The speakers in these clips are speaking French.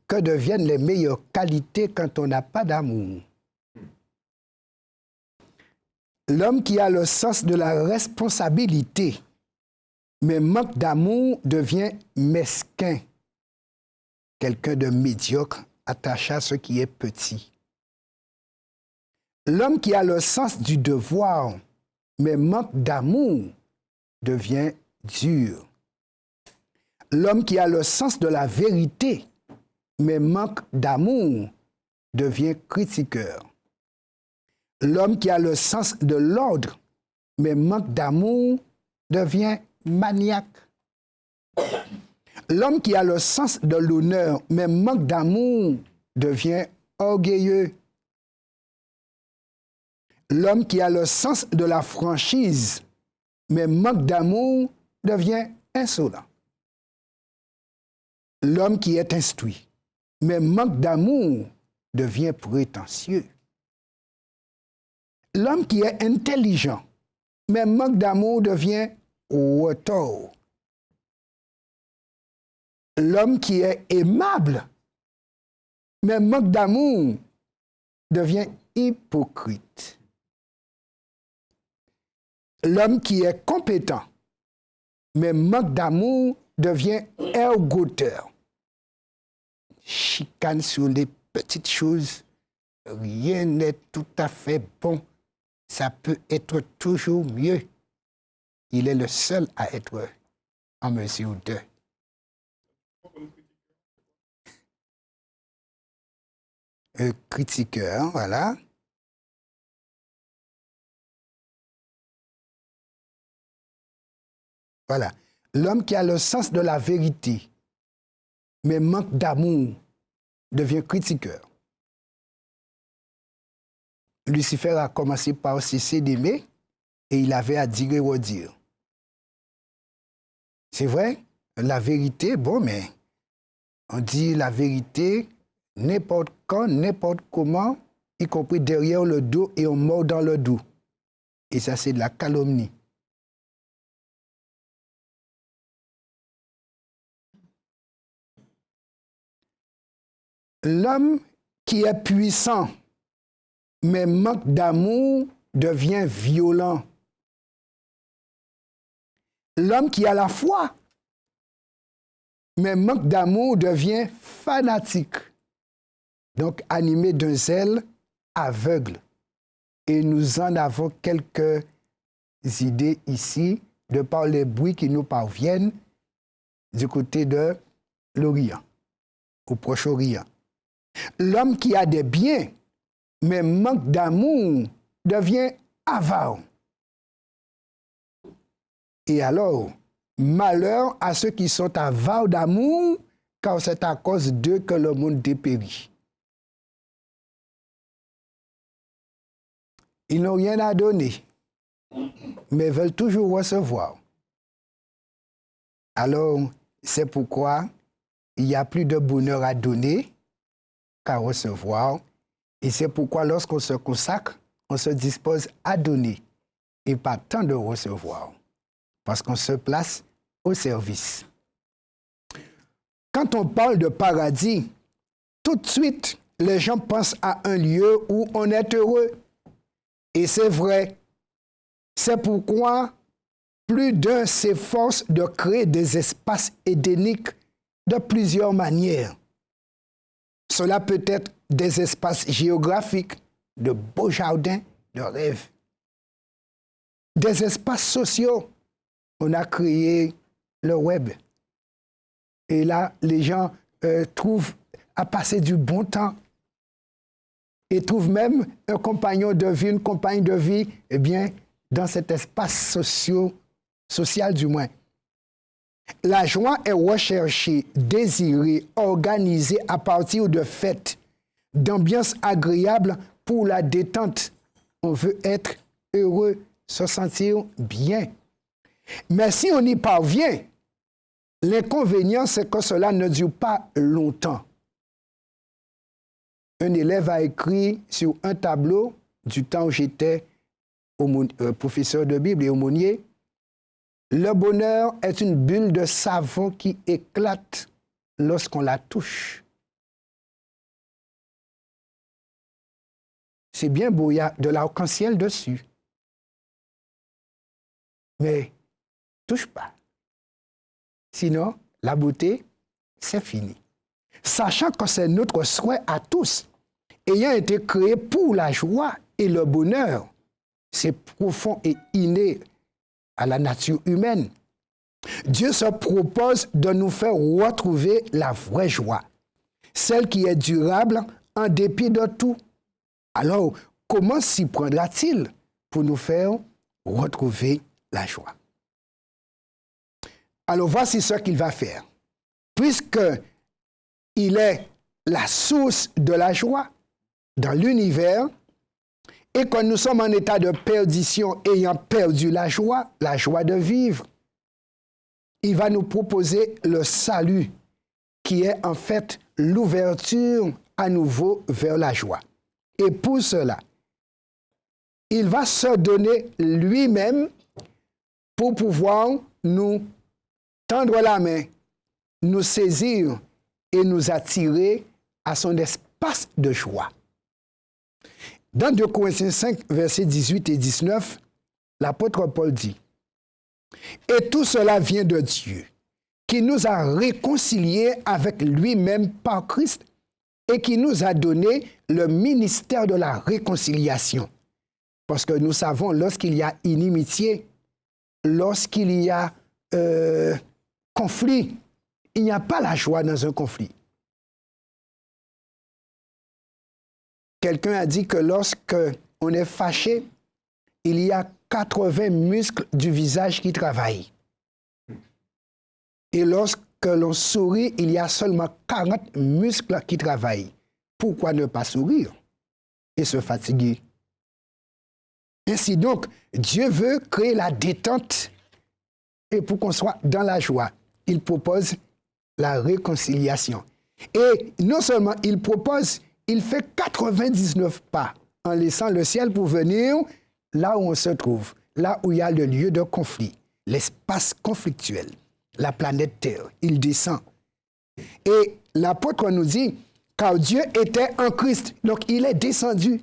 que deviennent les meilleures qualités quand on n'a pas d'amour? L'homme qui a le sens de la responsabilité, mais manque d'amour, devient mesquin. Quelqu'un de médiocre, attaché à ce qui est petit. L'homme qui a le sens du devoir, mais manque d'amour, devient dur. L'homme qui a le sens de la vérité, mais manque d'amour, devient critiqueur. L'homme qui a le sens de l'ordre, mais manque d'amour, devient maniaque. L'homme qui a le sens de l'honneur, mais manque d'amour, devient orgueilleux. L'homme qui a le sens de la franchise, mais manque d'amour, devient insolent. L'homme qui est instruit, mais manque d'amour, devient prétentieux. L'homme qui est intelligent, mais manque d'amour, devient retors. L'homme qui est aimable, mais manque d'amour, devient hypocrite. L'homme qui est compétent, mais manque d'amour, devient ergoteur. Chicane sur les petites choses, rien n'est tout à fait bon. Ça peut être toujours mieux. Il est le seul à être en mesure de. Un critiqueur, voilà. Voilà. L'homme qui a le sens de la vérité, mais manque d'amour, devient critiqueur. Lucifer a commencé par cesser d'aimer et il avait à dire et redire. C'est vrai, la vérité, bon, mais on dit la vérité n'importe quand, n'importe comment, y compris derrière le dos et on mord dans le dos. Et ça, c'est de la calomnie. L'homme qui est puissant, mais manque d'amour, devient violent. L'homme qui a la foi, mais manque d'amour, devient fanatique. Donc animé d'un zèle aveugle. Et nous en avons quelques idées ici, de par les bruits qui nous parviennent du côté de l'Orient, au Proche-Orient. L'homme qui a des biens, mais manque d'amour, devient avare. Et alors, malheur à ceux qui sont avares d'amour, car c'est à cause d'eux que le monde dépérit. Ils n'ont rien à donner, mais veulent toujours recevoir. Alors, c'est pourquoi il n'y a plus de bonheur à donner qu'à recevoir. Et c'est pourquoi lorsqu'on se consacre, on se dispose à donner et pas tant de recevoir, parce qu'on se place au service. Quand on parle de paradis, tout de suite, les gens pensent à un lieu où on est heureux. Et c'est vrai. C'est pourquoi plus d'un s'efforce de créer des espaces édéniques de plusieurs manières. Cela peut être des espaces géographiques, de beaux jardins de rêve. Des espaces sociaux. On a créé le web. Et là, les gens trouvent à passer du bon temps. Et trouvent même un compagnon de vie, une compagne de vie, eh bien, dans cet espace social du moins. La joie est recherchée, désirée, organisée à partir de fêtes, d'ambiances agréables pour la détente. On veut être heureux, se sentir bien. Mais si on y parvient, l'inconvénient, c'est que cela ne dure pas longtemps. Un élève a écrit sur un tableau du temps où j'étais professeur de Bible et aumônier, le bonheur est une bulle de savon qui éclate lorsqu'on la touche. c'est bien beau, il y a de l'arc-en-ciel dessus. Mais touche pas. Sinon, la beauté, c'est fini. Sachant que c'est notre souhait à tous, ayant été créés pour la joie et le bonheur, c'est profond et inné à la nature humaine. Dieu se propose de nous faire retrouver la vraie joie, celle qui est durable en dépit de tout. Alors, comment s'y prendra-t-il pour nous faire retrouver la joie? Alors, voici ce qu'il va faire. Puisqu'il est la source de la joie dans l'univers et que nous sommes en état de perdition ayant perdu la joie de vivre, il va nous proposer le salut qui est en fait l'ouverture à nouveau vers la joie. Et pour cela, il va se donner lui-même pour pouvoir nous tendre la main, nous saisir et nous attirer à son espace de joie. Dans 2 Corinthiens 5, versets 18 et 19, l'apôtre Paul dit: « Et tout cela vient de Dieu, qui nous a réconciliés avec lui-même par Christ et qui nous a donné le ministère de la réconciliation. » Parce que nous savons, lorsqu'il y a inimitié, lorsqu'il y a conflit, il n'y a pas la joie dans un conflit. Quelqu'un a dit que lorsqu'on est fâché, il y a 80 muscles du visage qui travaillent. Et lorsque l'on sourit, il y a seulement 40 muscles qui travaillent. Pourquoi ne pas sourire et se fatiguer? Ainsi donc, Dieu veut créer la détente et pour qu'on soit dans la joie, il propose la réconciliation. Et non seulement il propose, il fait 99 pas en laissant le ciel pour venir là où on se trouve, là où il y a le lieu de conflit, l'espace conflictuel, la planète Terre. Il descend. Et l'apôtre nous dit, car Dieu était en Christ, donc il est descendu,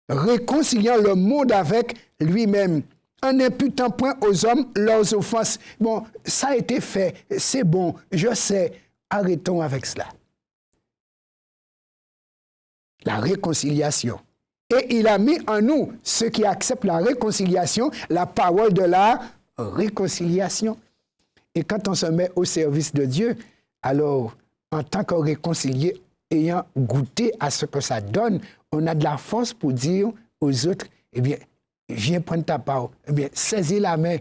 réconciliant le monde avec lui-même, en n'imputant point aux hommes leurs offenses. Bon, ça a été fait, c'est bon, je sais, arrêtons avec cela. La réconciliation. Et il a mis en nous, ceux qui acceptent la réconciliation, la parole de la réconciliation. Et quand on se met au service de Dieu, alors, en tant que réconcilié, ayant goûté à ce que ça donne, on a de la force pour dire aux autres, eh bien, viens prendre ta part, eh bien, saisis la main,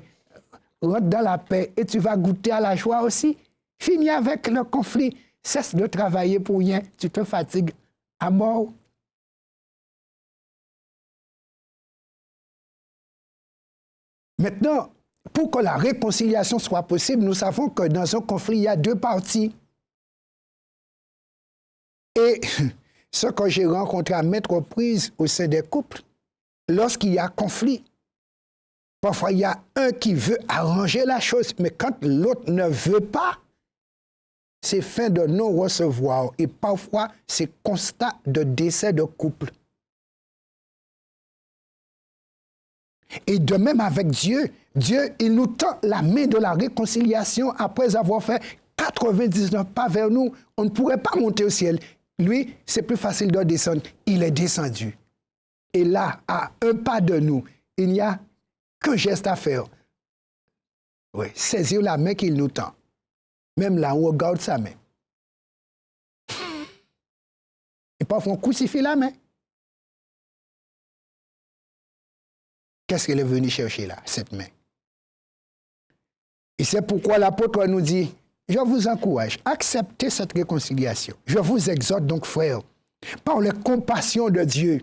rentre dans la paix et tu vas goûter à la joie aussi. Finis avec le conflit, cesse de travailler pour rien, tu te fatigues à mort. Maintenant, pour que la réconciliation soit possible, nous savons que dans un conflit, il y a deux parties. Et ce que j'ai rencontré à maintes reprises au sein des couples, lorsqu'il y a conflit, parfois il y a un qui veut arranger la chose, mais quand l'autre ne veut pas, c'est fin de non-recevoir. Et parfois, c'est constat de décès de couple. Et de même avec Dieu, Dieu, il nous tend la main de la réconciliation après avoir fait 99 pas vers nous. On ne pourrait pas monter au ciel. Lui, c'est plus facile de descendre. Il est descendu. Et là, à un pas de nous, il n'y a qu'un geste à faire. Oui, saisir la main qu'il nous tend. Même là, on regarde sa main. Et parfois, on crucifie la main. Qu'est-ce qu'elle est venue chercher là, cette main? Et c'est pourquoi l'apôtre nous dit, je vous encourage, acceptez cette réconciliation. Je vous exhorte donc, frères, par la compassion de Dieu,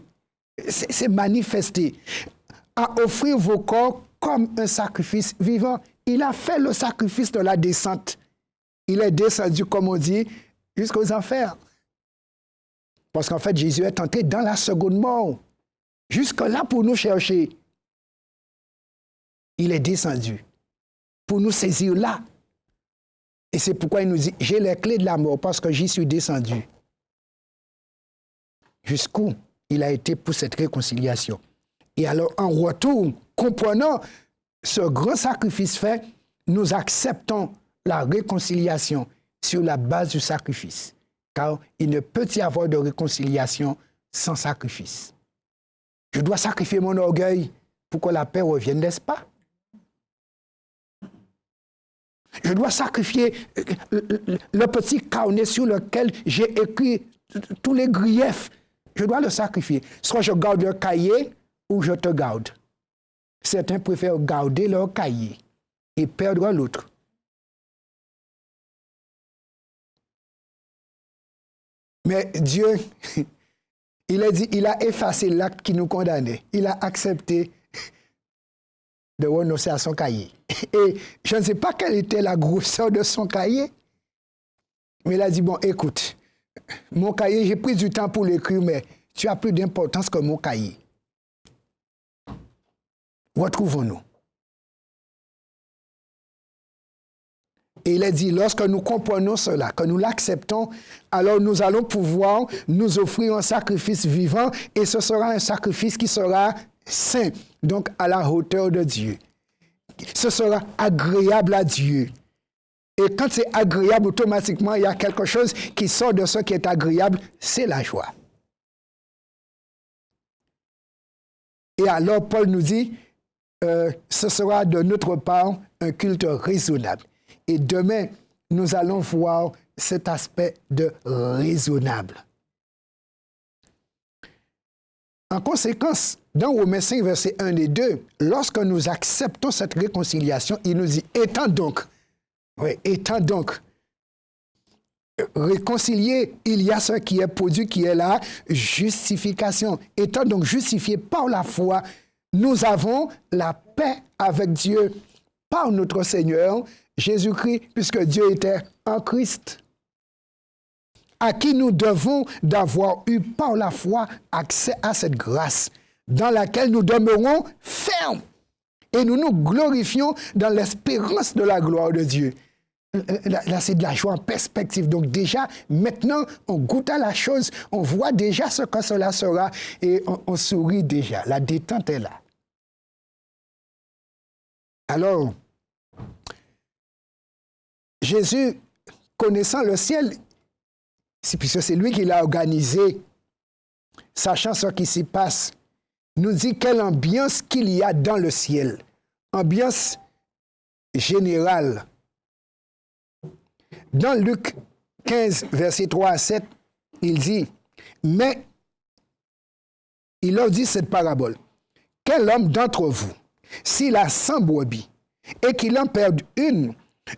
c'est manifesté, à offrir vos corps comme un sacrifice vivant. Il a fait le sacrifice de la descente. Il est descendu, comme on dit, jusqu'aux enfers. Parce qu'en fait, Jésus est entré dans la seconde mort. Jusque-là pour nous chercher. Il est descendu pour nous saisir là. Et c'est pourquoi il nous dit, j'ai les clés de la mort parce que j'y suis descendu. Jusqu'où? il a été pour cette réconciliation. Et alors, en retour, comprenant ce grand sacrifice fait, nous acceptons la réconciliation sur la base du sacrifice. Car il ne peut y avoir de réconciliation sans sacrifice. Je dois sacrifier mon orgueil pour que la paix revienne, n'est-ce pas? Je dois sacrifier le petit carnet sur lequel j'ai écrit tous les griefs. Je dois le sacrifier. Soit je garde le cahier ou je te garde. Certains préfèrent garder leur cahier et perdre l'autre. Mais Dieu, il a effacé l'acte qui nous condamnait. Il a accepté de renoncer à son cahier. Et je ne sais pas quelle était la grosseur de son cahier, mais il a dit, bon, écoute, mon cahier, j'ai pris du temps pour l'écrire, mais tu as plus d'importance que mon cahier. Retrouvons-nous. Et il a dit, lorsque nous comprenons cela, que nous l'acceptons, alors nous allons pouvoir nous offrir un sacrifice vivant, et ce sera un sacrifice qui sera saint, donc à la hauteur de Dieu. Ce sera agréable à Dieu. Et quand c'est agréable, automatiquement, il y a quelque chose qui sort de ce qui est agréable, c'est la joie. Et alors, Paul nous dit, ce sera de notre part un culte raisonnable. Et demain, nous allons voir cet aspect de raisonnable. En conséquence, dans Romains 5, versets 1 et 2, lorsque nous acceptons cette réconciliation, il nous dit, étant donc réconcilié, il y a ce qui est produit, qui est la justification. Étant donc justifié par la foi, nous avons la paix avec Dieu par notre Seigneur Jésus-Christ, puisque Dieu était en Christ, à qui nous devons d'avoir eu par la foi accès à cette grâce, dans laquelle nous demeurons fermes et nous nous glorifions dans l'espérance de la gloire de Dieu. Là, c'est de la joie en perspective. Donc déjà, maintenant, on goûte à la chose, on voit déjà ce que cela sera et on sourit déjà. La détente est là. Alors, Jésus, connaissant le ciel, puisque c'est lui qui l'a organisé, sachant ce qui s'y passe, nous dit quelle ambiance qu'il y a dans le ciel. Ambiance générale. Dans Luc 15, versets 3 à 7, il dit, mais il leur dit cette parabole. Quel homme d'entre vous, s'il a 100 brebis et qu'il en perde une,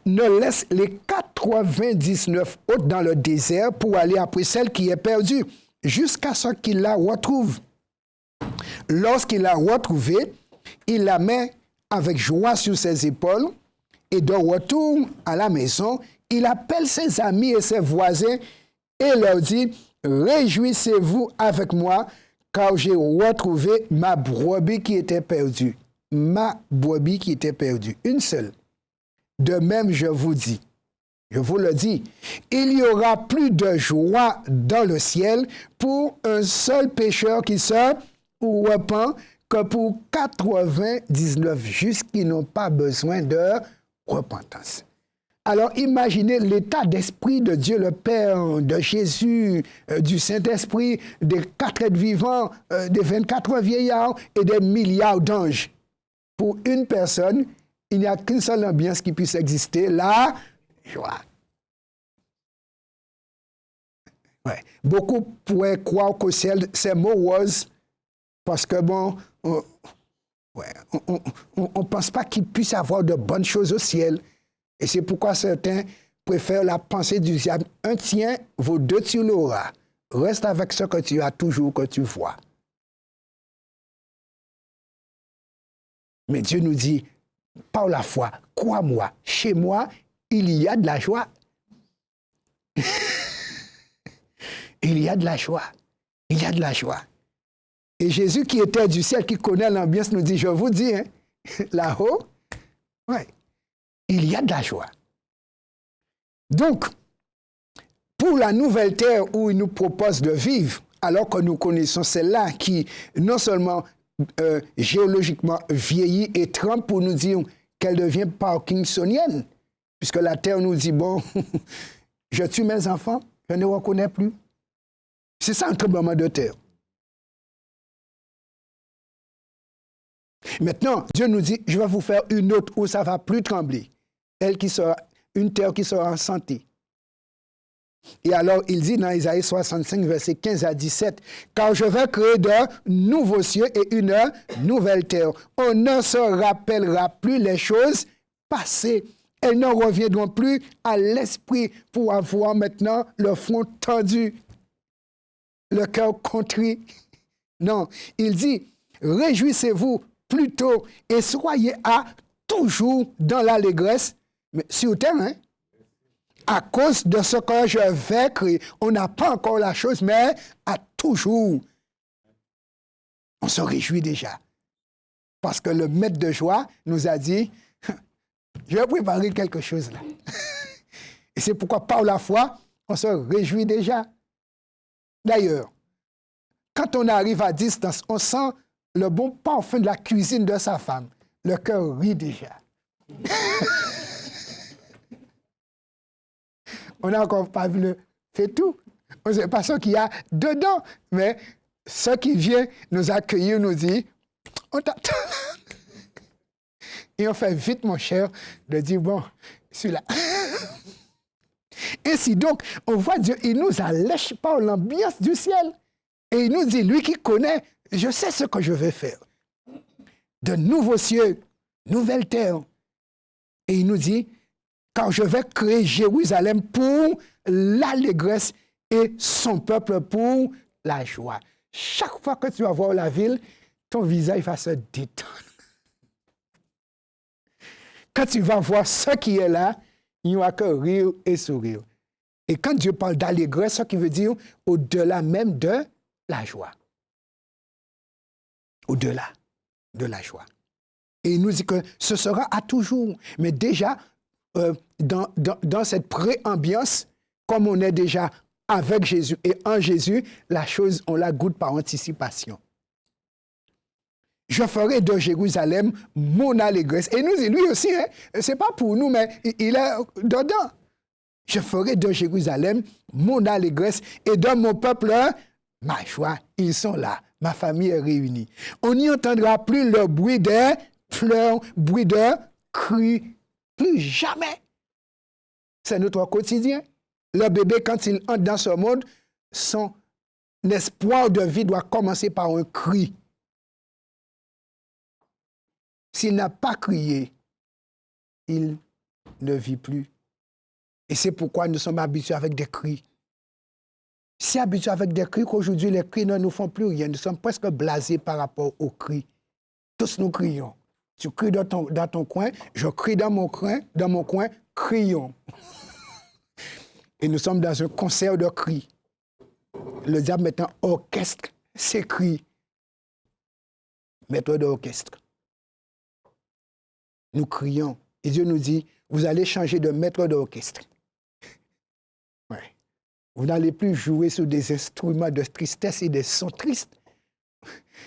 ne laisse les 99 autres dans le désert pour aller après celle qui est perdue, jusqu'à ce qu'il la retrouve. Lorsqu'il l'a retrouvée, il la met avec joie sur ses épaules et de retour à la maison, il appelle ses amis et ses voisins et leur dit, « Réjouissez-vous avec moi, car j'ai retrouvé ma brebis qui était perdue. » Ma brebis qui était perdue, une seule. De même, je vous le dis, il y aura plus de joie dans le ciel pour un seul pécheur qui se repent que pour 99 justes qui n'ont pas besoin de repentance. Alors imaginez l'état d'esprit de Dieu le Père, de Jésus, du Saint-Esprit, des 4 êtres vivants, des 24 vieillards et des milliards d'anges. Pour une personne, il n'y a qu'une seule ambiance qui puisse exister, la joie. Ouais. Beaucoup pourraient croire qu'au ciel, c'est morose, parce que bon, on ne pense pas qu'il puisse y avoir de bonnes choses au ciel. Et c'est pourquoi certains préfèrent la pensée du diable. Un tien vaut 2 tu l'auras. Reste avec ce que tu as toujours, que tu vois. Mais Dieu nous dit, par la foi, crois-moi, chez moi, il y a de la joie. Il y a de la joie. Il y a de la joie. Et Jésus qui était du ciel, qui connaît l'ambiance, nous dit, je vous dis, hein, là-haut, ouais, il y a de la joie. Donc, pour la nouvelle terre où il nous propose de vivre, alors que nous connaissons celle-là qui, non seulement géologiquement vieillit et trempe pour nous dire qu'elle devient parkinsonienne, puisque la Terre nous dit, bon, je tue mes enfants, je ne reconnais plus. C'est ça un tremblement de terre. Maintenant, Dieu nous dit, je vais vous faire une autre où ça ne va plus trembler. Elle qui sera, une terre qui sera en santé. Et alors, il dit dans Isaïe 65, versets 15 à 17, « Car je vais créer de nouveaux cieux et une nouvelle terre. On ne se rappellera plus les choses passées. Elles ne reviendront plus à l'esprit pour avoir maintenant le front tendu, le cœur contrit. » Non, il dit, « Réjouissez-vous plutôt et soyez à toujours dans l'allégresse. » Mais sur terre, hein? À cause de ce que je vais créer. On n'a pas encore la chose, mais à toujours. On se réjouit déjà. Parce que le maître de joie nous a dit, je vais préparer quelque chose là. Et c'est pourquoi par la foi, on se réjouit déjà. D'ailleurs, quand on arrive à distance, on sent le bon parfum de la cuisine de sa femme. Le cœur rit déjà. On n'a encore pas vu le fait tout. On ne sait pas ce qu'il y a dedans. Mais ce qui vient nous accueillir nous dit, on t'attend. Et on fait vite, mon cher, de dire, bon, celui-là. Ainsi donc, on voit Dieu, il nous allège par l'ambiance du ciel. Et il nous dit, lui qui connaît, je sais ce que je vais faire. De nouveaux cieux, nouvelle terre. Et il nous dit, car je vais créer Jérusalem pour l'allégresse et son peuple pour la joie. Chaque fois que tu vas voir la ville, ton visage va se détendre. Quand tu vas voir ce qui est là, il n'y aura que rire et sourire. Et quand Dieu parle d'allégresse, ce qui veut dire au-delà même de la joie. Au-delà de la joie. Et il nous dit que ce sera à toujours. Mais déjà, dans cette pré-ambiance, comme on est déjà avec Jésus et en Jésus, la chose, on la goûte par anticipation. Je ferai de Jérusalem mon allégresse. Et nous, lui aussi, hein, c'est pas pour nous, mais il est dedans. Je ferai de Jérusalem mon allégresse et de mon peuple ma joie. Ils sont là. Ma famille est réunie. On n'y entendra plus le bruit des pleurs, bruit de cris. Plus jamais. C'est notre quotidien. Le bébé, quand il entre dans ce monde, son espoir de vie doit commencer par un cri. S'il n'a pas crié, il ne vit plus. Et c'est pourquoi nous sommes habitués avec des cris. Si habitués avec des cris qu'aujourd'hui les cris ne nous font plus rien, nous sommes presque blasés par rapport aux cris. Tous nous crions. Tu cries dans ton coin, je crie dans mon coin, crions. Et nous sommes dans un concert de cris. Le diable maintenant orchestre ses cris. Maître d'orchestre. Nous crions. Et Dieu nous dit, vous allez changer de maître d'orchestre. Ouais. Vous n'allez plus jouer sur des instruments de tristesse et des sons tristes.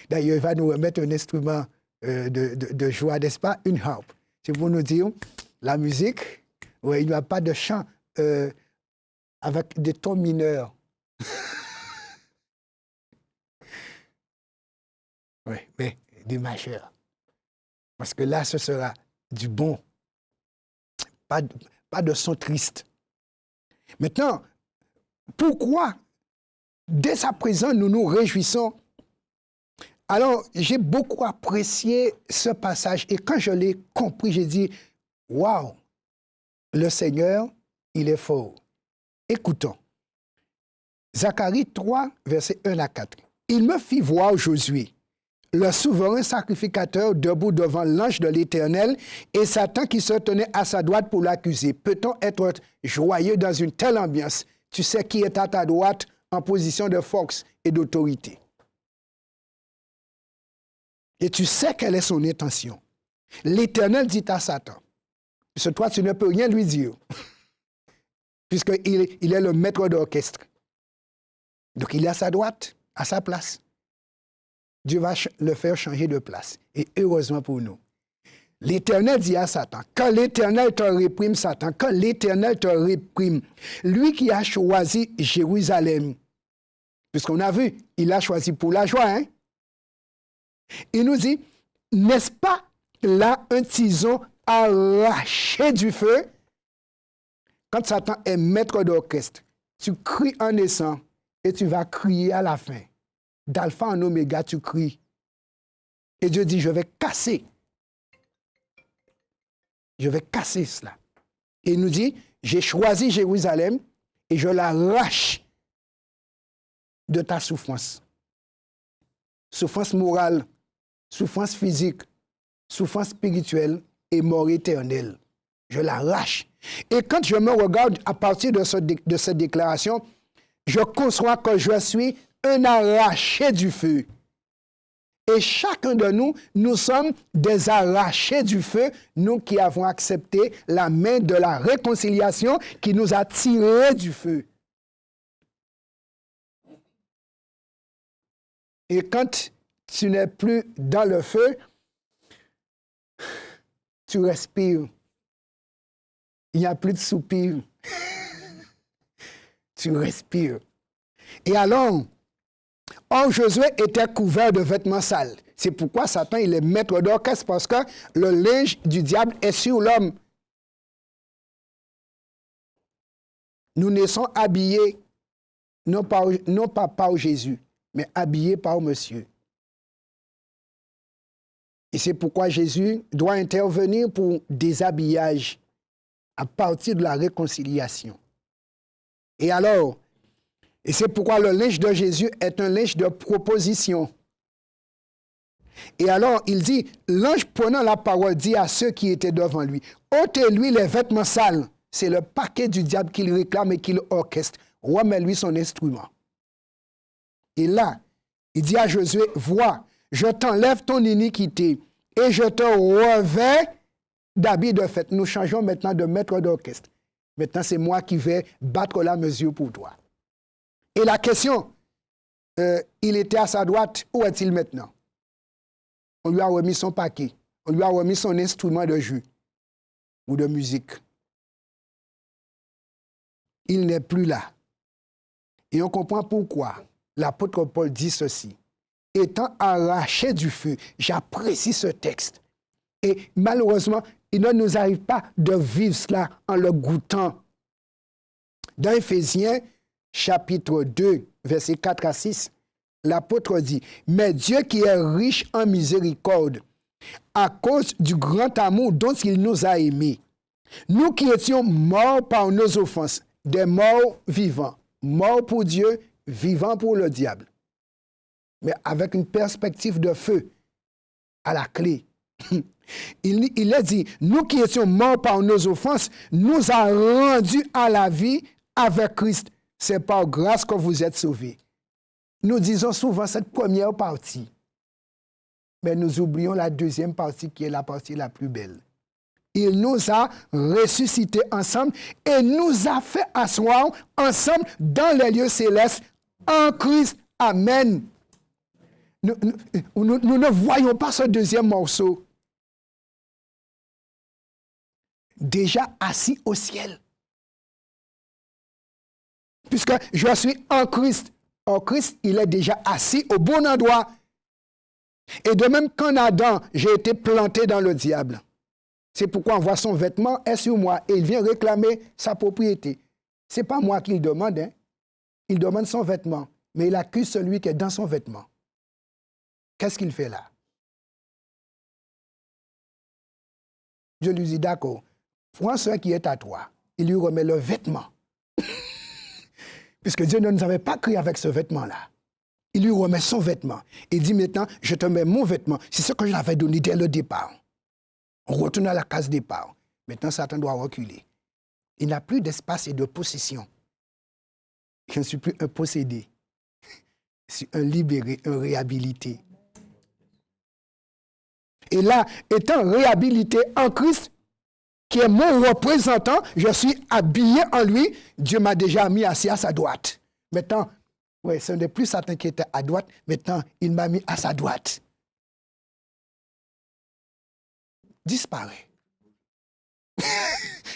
D'ailleurs, il va nous remettre un instrument de joie, n'est-ce pas? Une harpe. C'est pour nous dire, la musique, ouais, il n'y a pas de chant avec des tons mineurs. Oui, mais des majeurs. Parce que là, ce sera du bon. Pas de son triste. Maintenant, pourquoi, dès à présent, nous nous réjouissons? Alors, j'ai beaucoup apprécié ce passage et quand je l'ai compris, j'ai dit, waouh, le Seigneur, il est fort. Écoutons. Zacharie 3, versets 1 à 4. Il me fit voir Josué, le souverain sacrificateur debout devant l'ange de l'Éternel et Satan qui se tenait à sa droite pour l'accuser. Peut-on être joyeux dans une telle ambiance? Tu sais qui est à ta droite en position de force et d'autorité. Et tu sais quelle est son intention. L'Éternel dit à Satan, parce que toi, tu ne peux rien lui dire, puisqu'il est le maître d'orchestre. Donc, il est à sa droite. à sa place. Dieu va le faire changer de place. Et heureusement pour nous. L'Éternel dit à Satan, quand l'Éternel te réprime, Satan, quand l'Éternel te réprime, lui qui a choisi Jérusalem, puisqu'on a vu, il a choisi pour la joie, hein? Il nous dit, n'est-ce pas là un tison arraché du feu? Quand Satan est maître d'orchestre, tu cries en naissant et tu vas crier à la fin. D'alpha en oméga, tu cries. Et Dieu dit, je vais casser. Je vais casser cela. Et il nous dit, j'ai choisi Jérusalem et je l'arrache de ta souffrance. Souffrance morale, souffrance physique, souffrance spirituelle et mort éternelle. Je l'arrache. Et quand je me regarde à partir de cette déclaration, je conçois que je suis un arraché du feu. Et chacun de nous, nous sommes des arrachés du feu, nous qui avons accepté la main de la réconciliation qui nous a tirés du feu. Et quand tu n'es plus dans le feu, tu respires. Il n'y a plus de soupir. Tu respires. Et alors, Josué était couvert de vêtements sales. C'est pourquoi Satan, il est maître d'orchestre, parce que le linge du diable est sur l'homme. Nous naissons habillés, non pas par Jésus, mais habillés par Monsieur. Et c'est pourquoi Jésus doit intervenir pour déshabillage à partir de la réconciliation. Et alors, et c'est pourquoi le linge de Jésus est un linge de proposition. Et alors, il dit, l'ange prenant la parole dit à ceux qui étaient devant lui, ôtez-lui les vêtements sales. C'est le paquet du diable qu'il réclame et qu'il orchestre. Remets-lui son instrument. Et là, il dit à Josué, vois, je t'enlève ton iniquité et je te revêts d'habits de fête. Nous changeons maintenant de maître d'orchestre. Maintenant, c'est moi qui vais battre la mesure pour toi. Et la question, il était à sa droite, où est-il maintenant? On lui a remis son paquet, on lui a remis son instrument de jus ou de musique. Il n'est plus là. Et on comprend pourquoi l'apôtre Paul dit ceci. Étant arraché du feu, j'apprécie ce texte. Et malheureusement, il ne nous arrive pas de vivre cela en le goûtant. Dans Éphésiens, chapitre 2, versets 4 à 6, l'apôtre dit, « Mais Dieu qui est riche en miséricorde, à cause du grand amour dont il nous a aimés, nous qui étions morts par nos offenses, des morts vivants, morts pour Dieu, vivants pour le diable, mais avec une perspective de feu à la clé. Il a dit, nous qui étions morts par nos offenses, nous a rendus à la vie avec Christ. C'est par grâce que vous êtes sauvés. Nous disons souvent cette première partie, mais nous oublions la deuxième partie qui est la partie la plus belle. Il nous a ressuscités ensemble et nous a fait asseoir ensemble dans les lieux célestes en Christ. Amen. Nous ne voyons pas ce deuxième morceau. Déjà assis au ciel. Puisque je suis en Christ. En Christ, il est déjà assis au bon endroit. Et de même qu'en Adam, j'ai été planté dans le diable. C'est pourquoi on voit son vêtement est sur moi et il vient réclamer sa propriété. Ce n'est pas moi qu'il demande. Hein. Il demande son vêtement, mais il accuse celui qui est dans son vêtement. Qu'est-ce qu'il fait là? Je lui dis, d'accord, prends ce qui est à toi. Il lui remet le vêtement. Puisque Dieu ne nous avait pas créé avec ce vêtement-là. Il lui remet son vêtement. Il dit maintenant, je te mets mon vêtement. C'est ce que je l'avais donné dès le départ. On retourne à la case départ. Maintenant, Satan doit reculer. Il n'a plus d'espace et de possession. Je ne suis plus un possédé. Je suis un libéré, un réhabilité. Et là, étant réhabilité en Christ, qui est mon représentant, je suis habillé en lui, Dieu m'a déjà mis assis à sa droite. Maintenant, Oui, ce n'est plus Satan qui était à droite, maintenant il m'a mis à sa droite. Disparaît.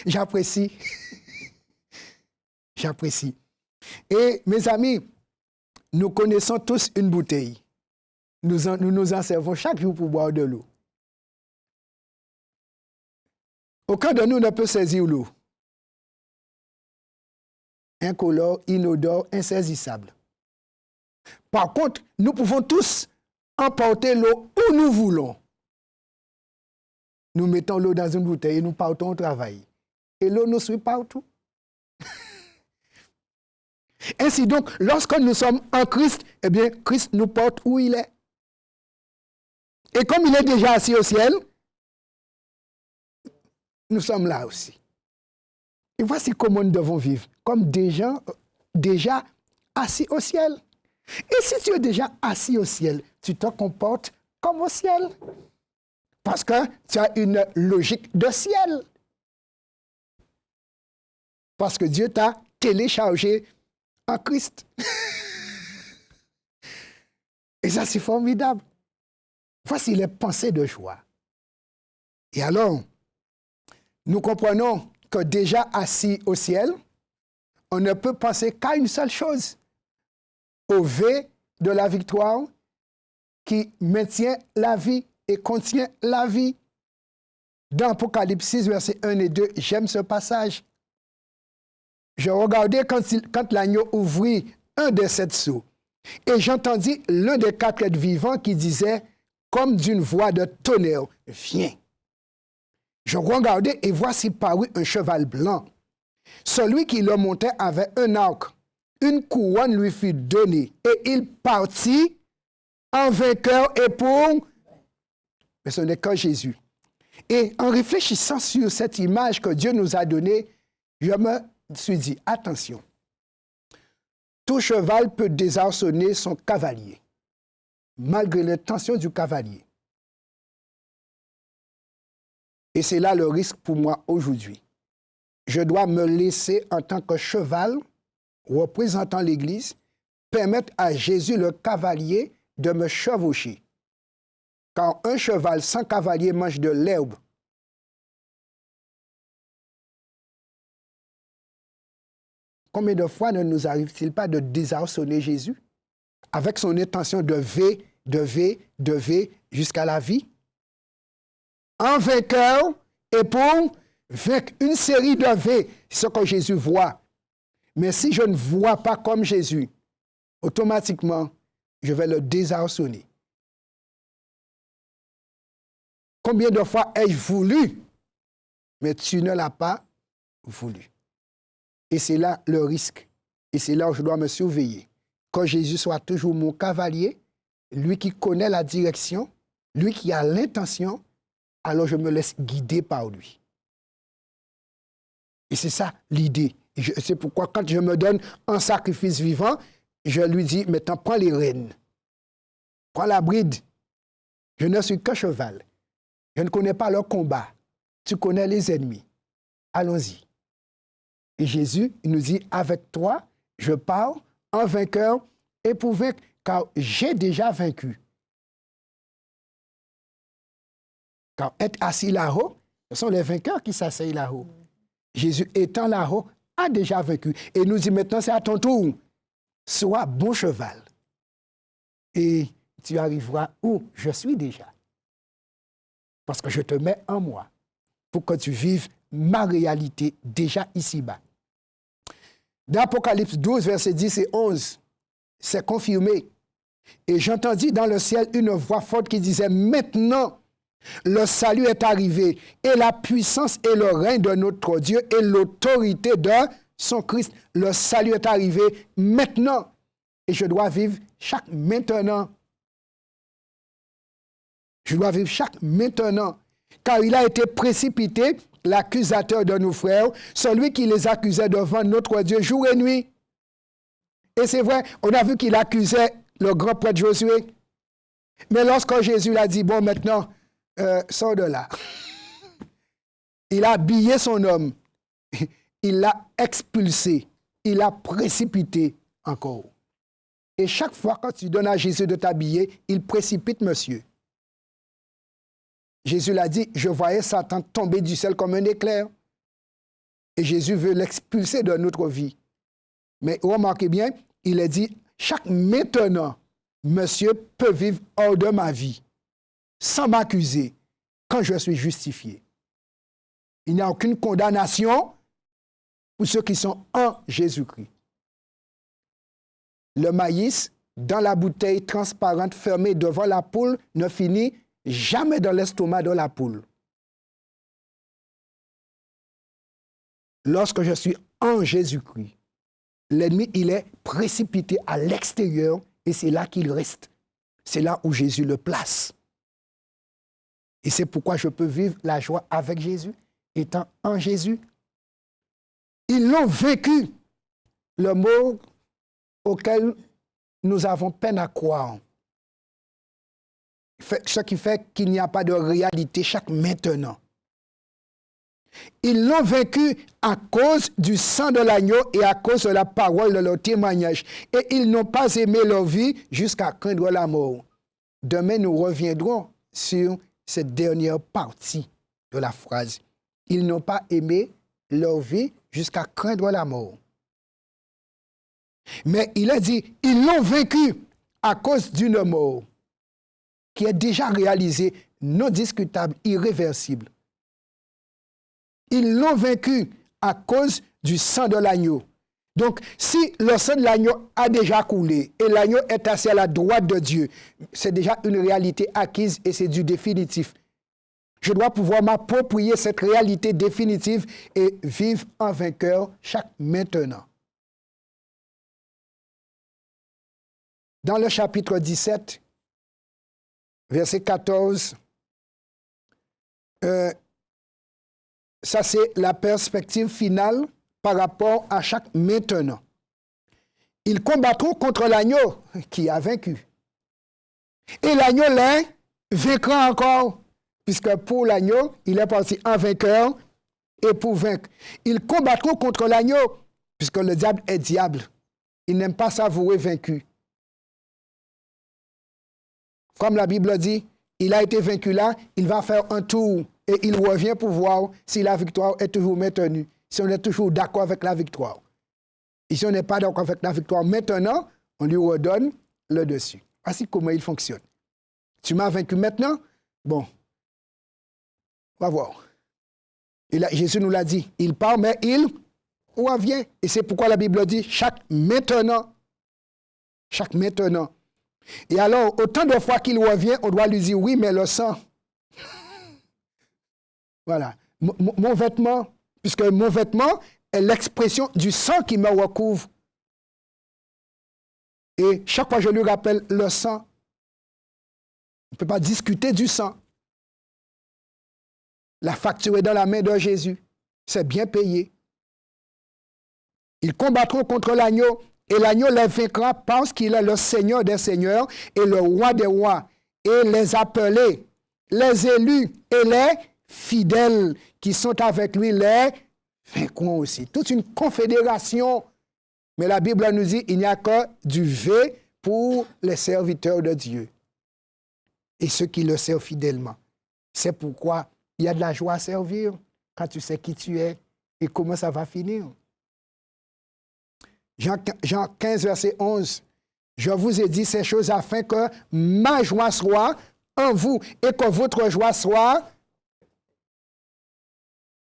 J'apprécie. J'apprécie. Et mes amis, nous connaissons tous une bouteille. Nous nous en servons chaque jour pour boire de l'eau. Aucun de nous ne peut saisir l'eau. Incolore, inodore, insaisissable. Par contre, nous pouvons tous emporter l'eau où nous voulons. Nous mettons l'eau dans une bouteille et nous partons au travail. Et l'eau nous suit partout. Ainsi donc, lorsque nous sommes en Christ, eh bien, Christ nous porte où il est. Et comme il est déjà assis au ciel, nous sommes là aussi. Et voici comment nous devons vivre, comme des gens déjà assis au ciel. Et si tu es déjà assis au ciel, tu te comportes comme au ciel. Parce que tu as une logique de ciel. Parce que Dieu t'a téléchargé en Christ. Et ça, c'est formidable. Voici les pensées de joie. Et alors, nous comprenons que déjà assis au ciel, on ne peut penser qu'à une seule chose, au V de la victoire qui maintient la vie et contient la vie. Dans Apocalypse 6, versets 1 et 2, j'aime ce passage. Je regardais quand l'agneau ouvrit un des 7 sceaux, et j'entendis l'un des 4 êtres vivants qui disait, comme d'une voix de tonnerre, « Viens !» Je regardai et voici parut un cheval blanc. Celui qui le montait avait un arc. Une couronne lui fut donnée et il partit en vainqueur et pour... Mais ce n'est que Jésus. Et en réfléchissant sur cette image que Dieu nous a donnée, je me suis dit, attention, tout cheval peut désarçonner son cavalier, malgré l'intention du cavalier. Et c'est là le risque pour moi aujourd'hui. Je dois me laisser en tant que cheval, représentant l'Église, permettre à Jésus le cavalier de me chevaucher. Car un cheval sans cavalier mange de l'herbe. Combien de fois ne nous arrive-t-il pas de désarçonner Jésus avec son intention de V jusqu'à la vie? En vainqueur et pour vaincre une série de V, ce que Jésus voit. Mais si je ne vois pas comme Jésus, automatiquement, je vais le désarçonner. Combien de fois ai-je voulu, mais tu ne l'as pas voulu. Et c'est là le risque. Et c'est là où je dois me surveiller. Que Jésus soit toujours mon cavalier, lui qui connaît la direction, lui qui a l'intention, alors je me laisse guider par lui. Et c'est ça l'idée. C'est pourquoi quand je me donne un sacrifice vivant, je lui dis, maintenant prends les rênes, prends la bride. Je ne suis que cheval. Je ne connais pas leur combat. Tu connais les ennemis. Allons-y. Et Jésus il nous dit, avec toi, je pars en vainqueur et pour vaincre, car j'ai déjà vaincu. Car être assis là-haut, ce sont les vainqueurs qui s'asseyent là-haut. Jésus étant là-haut, a déjà vaincu. Et nous dit maintenant, c'est à ton tour. Sois bon cheval. Et tu arriveras où je suis déjà. Parce que je te mets en moi pour que tu vives ma réalité déjà ici-bas. Dans Apocalypse 12, versets 10 et 11, c'est confirmé. Et j'entendis dans le ciel une voix forte qui disait, maintenant, le salut est arrivé, et la puissance et le règne de notre Dieu et l'autorité de son Christ. Le salut est arrivé maintenant. Et je dois vivre chaque maintenant. Je dois vivre chaque maintenant. Car il a été précipité, l'accusateur de nos frères, celui qui les accusait devant notre Dieu jour et nuit. Et c'est vrai, on a vu qu'il accusait le grand prêtre Josué. Mais lorsque Jésus l'a dit, bon, maintenant, sors de là. Il a habillé son homme. Il l'a expulsé. Il l'a précipité encore. Et chaque fois quand tu donnes à Jésus de t'habiller, il précipite monsieur. Jésus l'a dit, je voyais Satan tomber du ciel comme un éclair. Et Jésus veut l'expulser de notre vie. Mais remarquez bien, il a dit, chaque maintenant, monsieur peut vivre hors de ma vie, sans m'accuser, quand je suis justifié. Il n'y a aucune condamnation pour ceux qui sont en Jésus-Christ. Le maïs, dans la bouteille transparente fermée devant la poule, ne finit jamais dans l'estomac de la poule. Lorsque je suis en Jésus-Christ, l'ennemi, il est précipité à l'extérieur et c'est là qu'il reste. C'est là où Jésus le place. Et c'est pourquoi je peux vivre la joie avec Jésus, étant en Jésus. Ils l'ont vaincu, le mot auquel nous avons peine à croire. Ce qui fait qu'il n'y a pas de réalité chaque maintenant. Ils l'ont vaincu à cause du sang de l'agneau et à cause de la parole de leur témoignage. Et ils n'ont pas aimé leur vie jusqu'à craindre la mort. Demain, nous reviendrons sur cette dernière partie de la phrase. Ils n'ont pas aimé leur vie jusqu'à craindre la mort. Mais il a dit, ils l'ont vaincu à cause d'une mort qui est déjà réalisée, non discutable, irréversible. Ils l'ont vaincu à cause du sang de l'agneau. Donc, si le sang de l'agneau a déjà coulé et l'agneau est assis à la droite de Dieu, c'est déjà une réalité acquise et c'est du définitif. Je dois pouvoir m'approprier cette réalité définitive et vivre en vainqueur chaque maintenant. Dans le chapitre 17, verset 14, ça c'est la perspective finale par rapport à chaque maintenant. Ils combattront contre l'agneau qui a vaincu. Et l'agneau les vaincra encore, puisque pour l'agneau, il est parti en vainqueur et pour vaincre. Ils combattront contre l'agneau, puisque le diable est diable. Il n'aime pas s'avouer vaincu. Comme la Bible dit, il a été vaincu là, il va faire un tour et il revient pour voir si la victoire est toujours maintenue, si on est toujours d'accord avec la victoire. Et si on n'est pas d'accord avec la victoire maintenant, on lui redonne le dessus. Voici comment il fonctionne. Tu m'as vaincu maintenant? Bon, on va voir. Et là, Jésus nous l'a dit, il part, mais il revient. Et c'est pourquoi la Bible dit, chaque maintenant. Chaque maintenant. Et alors, autant de fois qu'il revient, on doit lui dire, oui, mais le sang. Voilà. Mon vêtement, puisque mon vêtement est l'expression du sang qui me recouvre. Et chaque fois, je lui rappelle le sang. On ne peut pas discuter du sang. La facture est dans la main de Jésus. C'est bien payé. Ils combattront contre l'agneau. Et l'agneau les vaincra parce qu'il est le Seigneur des seigneurs et le roi des rois. Et les appelés, les élus et les fidèles qui sont avec lui, les vaincront aussi. Toute une confédération. Mais la Bible nous dit, il n'y a que du V pour les serviteurs de Dieu. Et ceux qui le servent fidèlement. C'est pourquoi il y a de la joie à servir quand tu sais qui tu es et comment ça va finir. Jean 15, verset 11. Je vous ai dit ces choses afin que ma joie soit en vous et que votre joie soit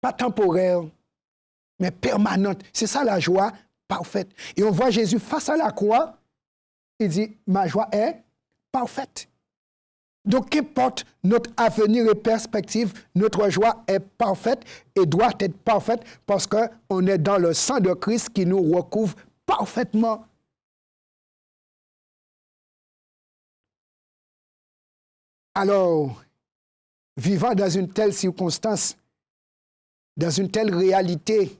pas temporaire, mais permanente. C'est ça la joie parfaite. Et on voit Jésus face à la croix. Il dit, ma joie est parfaite. Donc, qu'importe notre avenir et perspective, notre joie est parfaite et doit être parfaite parce qu'on est dans le sang de Christ qui nous recouvre parfaitement. Alors, vivant dans une telle circonstance, dans une telle réalité,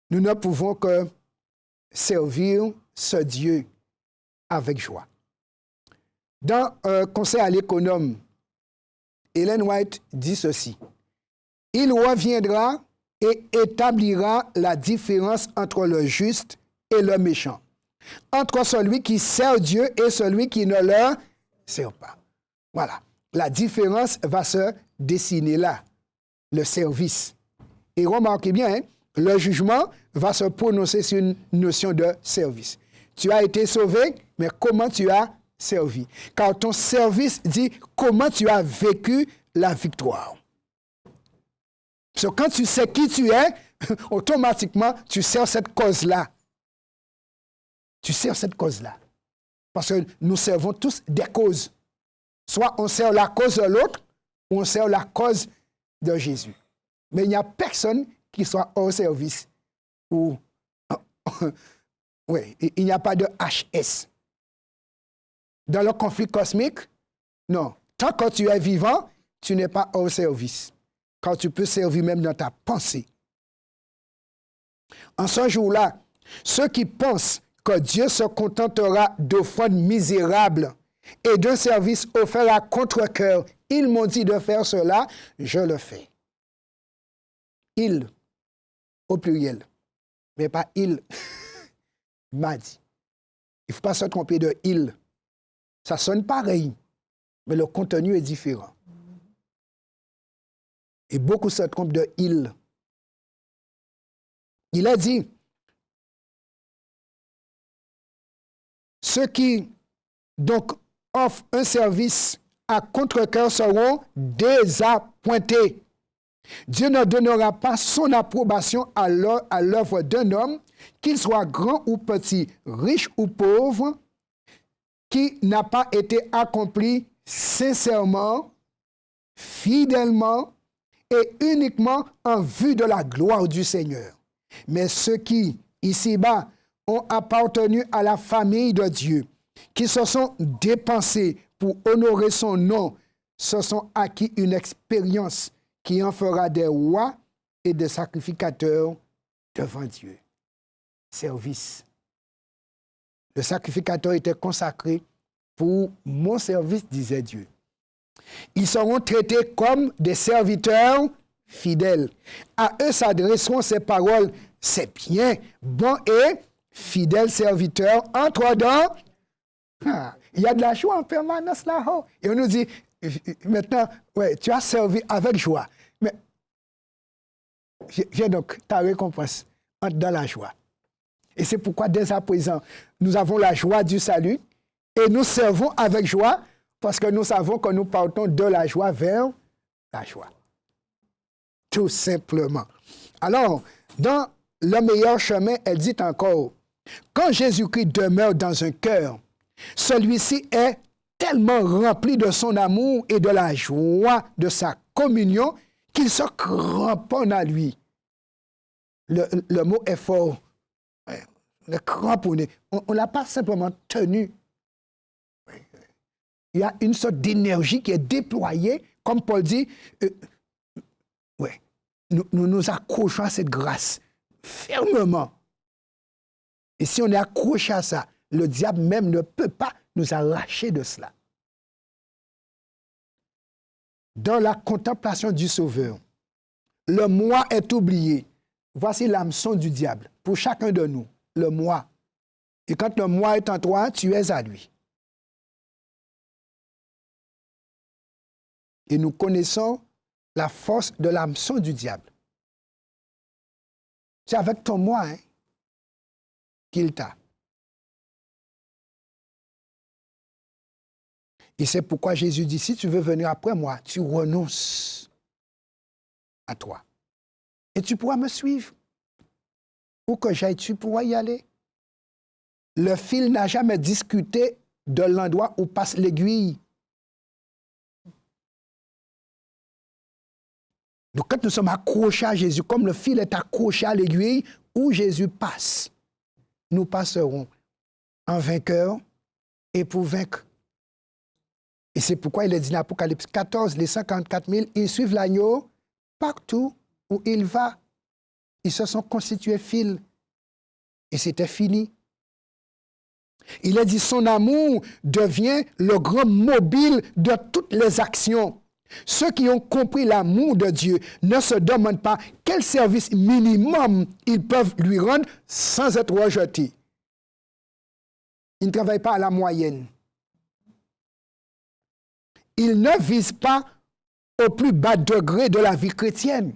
nous ne pouvons que servir ce Dieu avec joie. Dans un conseil à l'économe, Ellen White dit ceci. Il reviendra et établira la différence entre le juste et le méchant. entre celui qui sert Dieu et celui qui ne le sert pas. Voilà. La différence va se dessiner là. Le service. Et remarquez bien, hein, le jugement va se prononcer sur une notion de service. Tu as été sauvé, mais comment tu as servi? Car ton service dit comment tu as vécu la victoire. Parce que quand tu sais qui tu es, automatiquement, tu sers cette cause-là. Tu sers cette cause-là. Parce que nous servons tous des causes. Soit on sert la cause de l'autre, ou on sert la cause de Jésus. Mais il n'y a personne qui soit hors service. Ou, oui, il n'y a pas de HS. Dans le conflit cosmique, non. Tant que tu es vivant, tu n'es pas hors service. Car tu peux servir même dans ta pensée. En ce jour-là, ceux qui pensent que Dieu se contentera d'offrandes misérables et d'un service offert à contre-cœur, ils m'ont dit de faire cela, je le fais. Il, au pluriel, mais pas il, m'a dit. Il ne faut pas se tromper de il. Ça sonne pareil, mais le contenu est différent. Et beaucoup se trompent de il. Il a dit, ceux qui donc offrent un service à contre-cœur seront désappointés. Dieu ne donnera pas son approbation à l'œuvre d'un homme, qu'il soit grand ou petit, riche ou pauvre, qui n'a pas été accompli sincèrement, fidèlement et uniquement en vue de la gloire du Seigneur. Mais ceux qui, ici-bas, ont appartenu à la famille de Dieu, qui se sont dépensés pour honorer son nom, se sont acquis une expérience qui en fera des rois et des sacrificateurs devant Dieu. Service. Le sacrificateur était consacré pour mon service, disait Dieu. Ils seront traités comme des serviteurs fidèles. À eux s'adresseront ces paroles, c'est bien, bon et fidèle serviteur, entre dans... il y a de la joie en permanence là-haut. Et on nous dit, maintenant, ouais, tu as servi avec joie. Mais viens donc, ta récompense, entre dans la joie. Et c'est pourquoi dès à présent, nous avons la joie du salut et nous servons avec joie parce que nous savons que nous partons de la joie vers la joie. Tout simplement. Alors, dans le meilleur chemin, elle dit encore, quand Jésus-Christ demeure dans un cœur, celui-ci est tellement rempli de son amour et de la joie de sa communion qu'il se cramponne à lui. Le mot est fort. Le cramponner. On ne l'a pas simplement tenu. Il y a une sorte d'énergie qui est déployée, comme Paul dit, nous nous accrochons à cette grâce fermement. Et si on est accroché à ça, le diable même ne peut pas nous arracher de cela. Dans la contemplation du Sauveur, le moi est oublié. Voici l'hameçon du diable pour chacun de nous, le moi. Et quand le moi est en toi, tu es à lui. Et nous connaissons la force de l'hameçon du diable. C'est avec ton moi qu'il t'a. Et c'est pourquoi Jésus dit, si tu veux venir après moi, tu renonces à toi. Et tu pourras me suivre. Où que j'aille, tu pourras y aller. Le fil n'a jamais discuté de l'endroit où passe l'aiguille. Donc quand nous sommes accrochés à Jésus, comme le fil est accroché à l'aiguille, où Jésus passe, nous passerons en vainqueur et pour vaincre. Et c'est pourquoi il est dit dans l'Apocalypse 14, les 54 000, ils suivent l'agneau partout où il va. Ils se sont constitués fils. Et c'était fini. Il a dit son amour devient le grand mobile de toutes les actions. Ceux qui ont compris l'amour de Dieu ne se demandent pas quel service minimum ils peuvent lui rendre sans être rejetés. Il ne travaille pas à la moyenne. Il ne vise pas au plus bas degré de la vie chrétienne,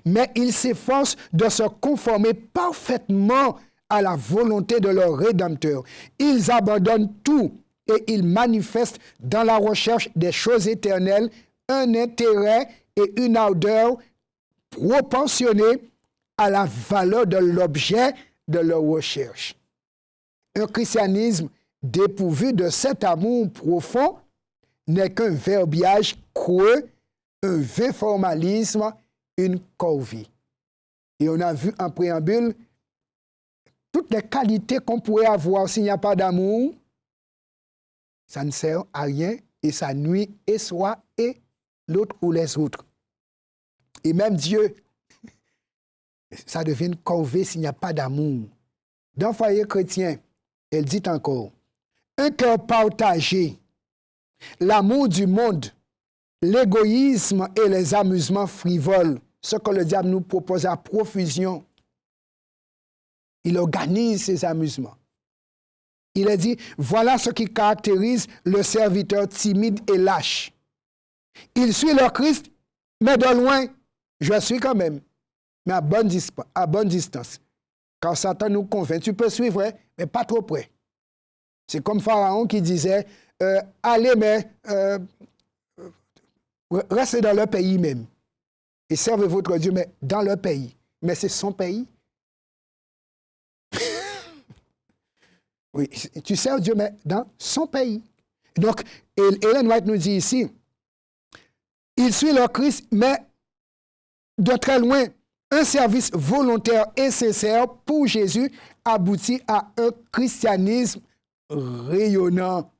mais il s'efforce de se conformer parfaitement à la volonté de leur Rédempteur. Ils abandonnent tout et ils manifestent dans la recherche des choses éternelles un intérêt et une ardeur proportionnés à la valeur de l'objet de leur recherche. Un christianisme dépourvu de cet amour profond n'est qu'un verbiage creux, un vain formalisme, une corvée. Et on a vu en préambule toutes les qualités qu'on pourrait avoir s'il n'y a pas d'amour. Ça ne sert à rien et ça nuit et soi et l'autre ou les autres. Et même Dieu, ça devient une corvée s'il n'y a pas d'amour. Dans le foyer chrétien, elle dit encore, un cœur partagé, l'amour du monde, l'égoïsme et les amusements frivoles, ce que le diable nous propose à profusion. Il organise ses amusements. Il a dit, voilà ce qui caractérise le serviteur timide et lâche. Il suit le Christ, mais de loin, je suis quand même, mais à bonne distance. Quand Satan nous convainc, tu peux suivre, mais pas trop près. C'est comme Pharaon qui disait, allez, mais restez dans le pays même. Et servez votre Dieu, mais dans le pays. Mais c'est son pays. Oui, tu sers Dieu, mais dans son pays. Donc, Ellen White nous dit ici, il suit le Christ, mais de très loin, un service volontaire et sincère pour Jésus aboutit à un christianisme rayonnant.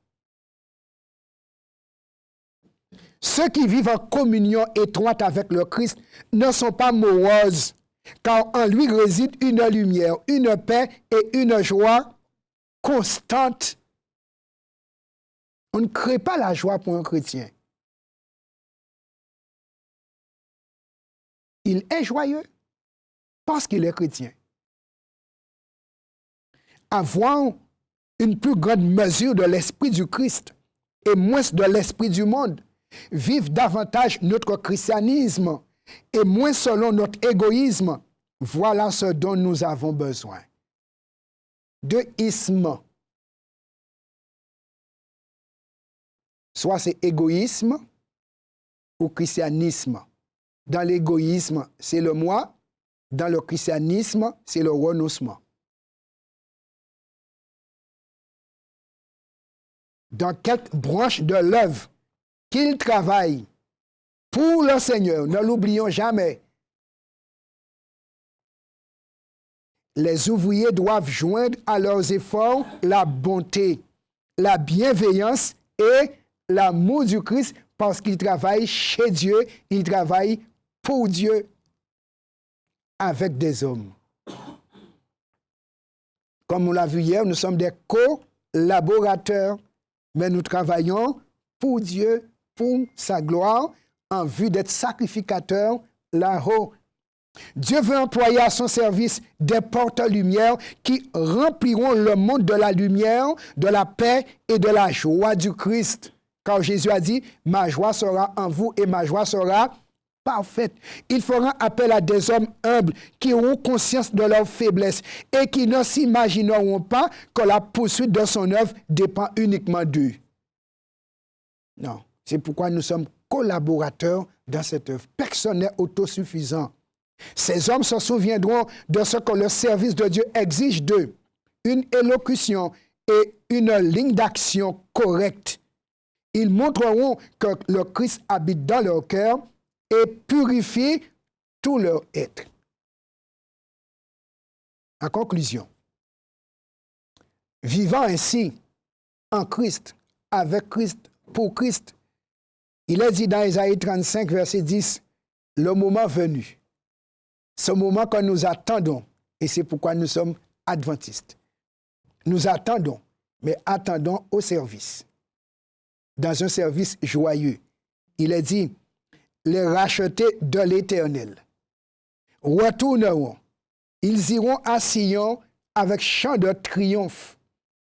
Ceux qui vivent en communion étroite avec le Christ ne sont pas moroses, car en lui réside une lumière, une paix et une joie constante. On ne crée pas la joie pour un chrétien. Il est joyeux parce qu'il est chrétien. Avoir une plus grande mesure de l'esprit du Christ et moins de l'esprit du monde, vivre davantage notre christianisme et moins selon notre égoïsme, voilà ce dont nous avons besoin. De isme. Soit c'est égoïsme ou christianisme. Dans l'égoïsme, c'est le moi. Dans le christianisme, c'est le renoncement. Dans quelque branche de l'œuvre qu'il travaille pour le Seigneur, ne l'oublions jamais, les ouvriers doivent joindre à leurs efforts la bonté, la bienveillance et l'amour du Christ parce qu'ils travaillent chez Dieu, ils travaillent pour Dieu avec des hommes. Comme on l'a vu hier, nous sommes des collaborateurs, mais nous travaillons pour Dieu, pour sa gloire, en vue d'être sacrificateurs là-haut. Dieu veut employer à son service des porte-lumière qui rempliront le monde de la lumière, de la paix et de la joie du Christ. Car Jésus a dit, ma joie sera en vous et ma joie sera parfaite. Il fera appel à des hommes humbles qui auront conscience de leur faiblesse et qui ne s'imagineront pas que la poursuite de son œuvre dépend uniquement d'eux. Non, c'est pourquoi nous sommes collaborateurs dans cette œuvre. Personne n'est autosuffisant. Ces hommes se souviendront de ce que le service de Dieu exige d'eux. Une élocution et une ligne d'action correcte. Ils montreront que le Christ habite dans leur cœur et purifie tout leur être. En conclusion, vivant ainsi en Christ, avec Christ, pour Christ, il est dit dans Isaïe 35, verset 10, le moment venu, ce moment que nous attendons, et c'est pourquoi nous sommes adventistes. Nous attendons, mais attendons au service. Dans un service joyeux. Il est dit, les rachetés de l'Éternel retourneront. Ils iront à Sion avec chant de triomphe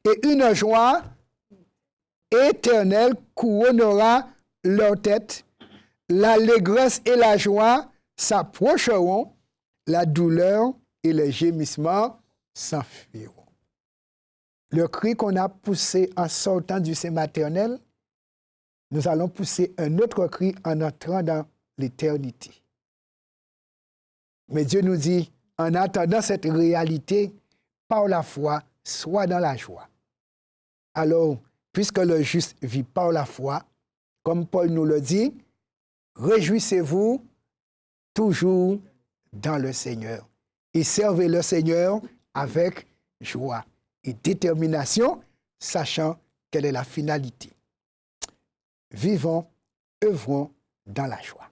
et une joie éternelle couronnera leur tête. L'allégresse et la joie s'approcheront, la douleur et les gémissements s'enfuiront. Le cri qu'on a poussé en sortant du sein maternel, nous allons pousser un autre cri en entrant dans l'éternité. Mais Dieu nous dit, en attendant cette réalité, par la foi, sois dans la joie. Alors, puisque le juste vit par la foi, comme Paul nous le dit, réjouissez-vous toujours dans le Seigneur et servez le Seigneur avec joie et détermination, sachant quelle est la finalité. Vivons, œuvrons dans la joie.